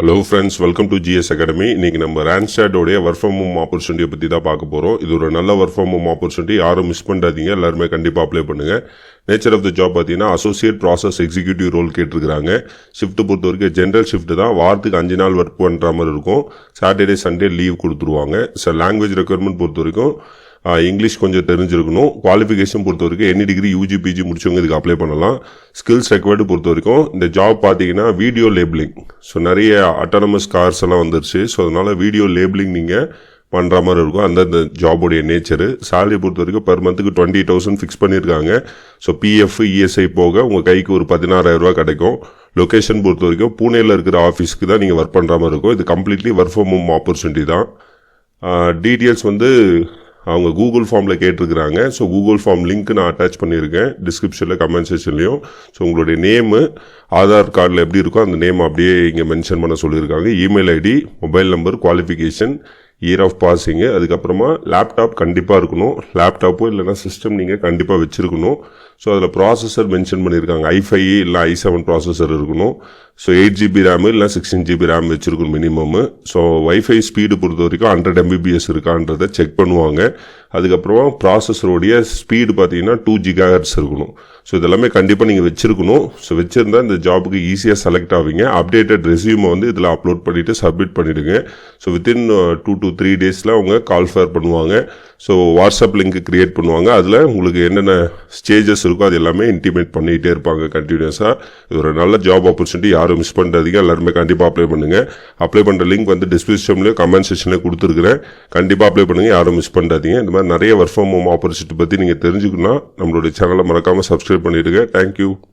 Hello friends, welcome to GS academy. இன்றைக்கி நம்ம ரான்ஸ்டாடோடைய work from home ஆப்பர்ச்சுனிட்டியை பற்றி தான் பார்க்க போகிறோம். இது ஒரு நல்ல ஒர்க் ஃப்ரம் ஹோம் ஆப்பர்ச்சுனிட்டி, யாரும் மிஸ் பண்ணாதீங்க. எல்லாருமே கண்டிப்பாக அப்ளை பண்ணுங்கள். நேச்சர் ஆஃப் த ஜாப் பார்த்தீங்கன்னா அசோசியேட் ப்ராசஸ் எக்ஸிக்யூட்டிவ் ரோல் கேட்டிருக்கிறாங்க. ஷிஃப்ட்டு பொறுத்த வரைக்கும் ஜென்ரல் ஷிஃப்ட்டு தான். வாரத்துக்கு 5 நாள் ஒர்க் பண்ணுற மாதிரி இருக்கும். சாட்டர்டே சண்டே லீவ் கொடுத்துருவாங்க. லாங்குவேஜ் ரெக்குயர்மெண்ட் பொறுத்த வரைக்கும் இங்கிலீஷ் கொஞ்சம் தெரிஞ்சிருக்கணும். குவாலிஃபிகேஷன் பொறுத்த வரைக்கும் எனி டிகிரி யூஜி பிஜி முடிச்சவங்க இதுக்கு அப்ளை பண்ணலாம். ஸ்கில்ஸ் ரெக்வயர்டு பொறுத்த வரைக்கும் இந்த ஜாப் பார்த்தீங்கன்னா வீடியோ லேபிளிங். நிறைய அட்டானமஸ் கார்ஸ் எல்லாம் வந்துருச்சு. அதனால் வீடியோ லேபிளிங் நீங்கள் பண்ணுற மாதிரி இருக்கும். அந்த ஜாபுடைய நேச்சரு. சேலரி பொறுத்த வரைக்கும் பெர் மந்த்துக்கு 20,000 ஃபிக்ஸ் பண்ணியிருக்காங்க. பிஎஃப் இஎஸ்ஐ போக உங்கள் கைக்கு ஒரு 16,000 கிடைக்கும். லொக்கேஷன் பொறுத்த வரைக்கும் பூனேயில் இருக்கிற ஆஃபீஸ்க்கு தான் நீங்கள் ஒர்க் பண்ணுற மாதிரி இருக்கும். இது completely work from home opportunity தான். டீட்டெயில்ஸ் அவங்க கூகுள் ஃபார்மில் கேட்டிருக்கிறாங்க. கூகுள் ஃபார்ம் லிங்க் நான் அட்டாச் பண்ணியிருக்கேன் டிஸ்கிரிப்ஷனில், கமெண்ட் செக்ஷன்லையும். உங்களுடைய நேமு ஆதார் கார்டில் எப்படி இருக்கோ அந்த நேம் அப்படியே இங்கே மென்ஷன் பண்ண சொல்லியிருக்காங்க. Email ID, mobile number, qualification, year of passing, அதுக்கப்புறமா லேப்டாப் கண்டிப்பாக இருக்கணும். லேப்டாப்போ இல்லைனா சிஸ்டம் நீங்கள் கண்டிப்பாக வச்சுருக்கணும். அதில் ப்ராசஸர் மென்ஷன் பண்ணியிருக்காங்க. i5 இல்லை i7 ப்ராசஸர் இருக்கணும். 8GB ரேமு இல்லை 16GB ரேம் வச்சுருக்கணும் மினிமம்மு. வைஃபை ஸ்பீடு பொறுத்த வரைக்கும் 100 Mbps இருக்கான்றதை செக் பண்ணுவாங்க. அதுக்கப்புறமா ப்ராசஸருடைய ஸ்பீடு பார்த்தீங்கன்னா 2 GHz இருக்கணும். இதெல்லாமே கண்டிப்பாக நீங்கள் வச்சுருக்கணும். வச்சுருந்தா இந்த ஜாபுக்கு ஈஸியாக செலக்ட் ஆவீங்க. அப்டேட்டட் ரெஸ்யூமை இதில் அப்லோட் பண்ணிவிட்டு சப்மிட் பண்ணிவிடுங்க. வித்தின் 2 to 3 டேஸில் அவங்க கால் ஃபேர் பண்ணுவாங்க. வாட்ஸ்அப் லிங்க் க்ரியேட் பண்ணுவாங்க. அதில் உங்களுக்கு என்னென்ன ஸ்டேஜஸ் இருக்கோ அது எல்லாமே இன்டிமேட் பண்ணிகிட்டே இருப்பாங்க கண்டினியூஸாக. இது ஒரு நல்ல ஜாப் ஆப்பர்ச்சுனிட்டி, யாரும் மிஸ் பண்ணுறதுக்கு எல்லாருமே கண்டிப்பாக அப்ளை பண்ணுங்கள். அப்ளை பண்ணுற லிங்க் டிஸ்கிரிப்ஷன்லேயும் கமெண்ட் செக்ஷனில் கொடுத்துருக்குறேன். கண்டிப்பாக அப்ளை பண்ணுங்கள், யாரும் மிஸ் பண்ணாதீங்க. இந்த மாதிரி நிறைய ஒர்க் ஃப்ரம் ஹோம் ஆப்பர்ச்சுனிட்டி பற்றி நீங்கள் தெரிஞ்சுக்கணும்னா நம்மளுடைய சேனலை மறக்காமல் சப்ஸ்கிரைப் பண்ணிவிடுங்க. தேங்க்யூ.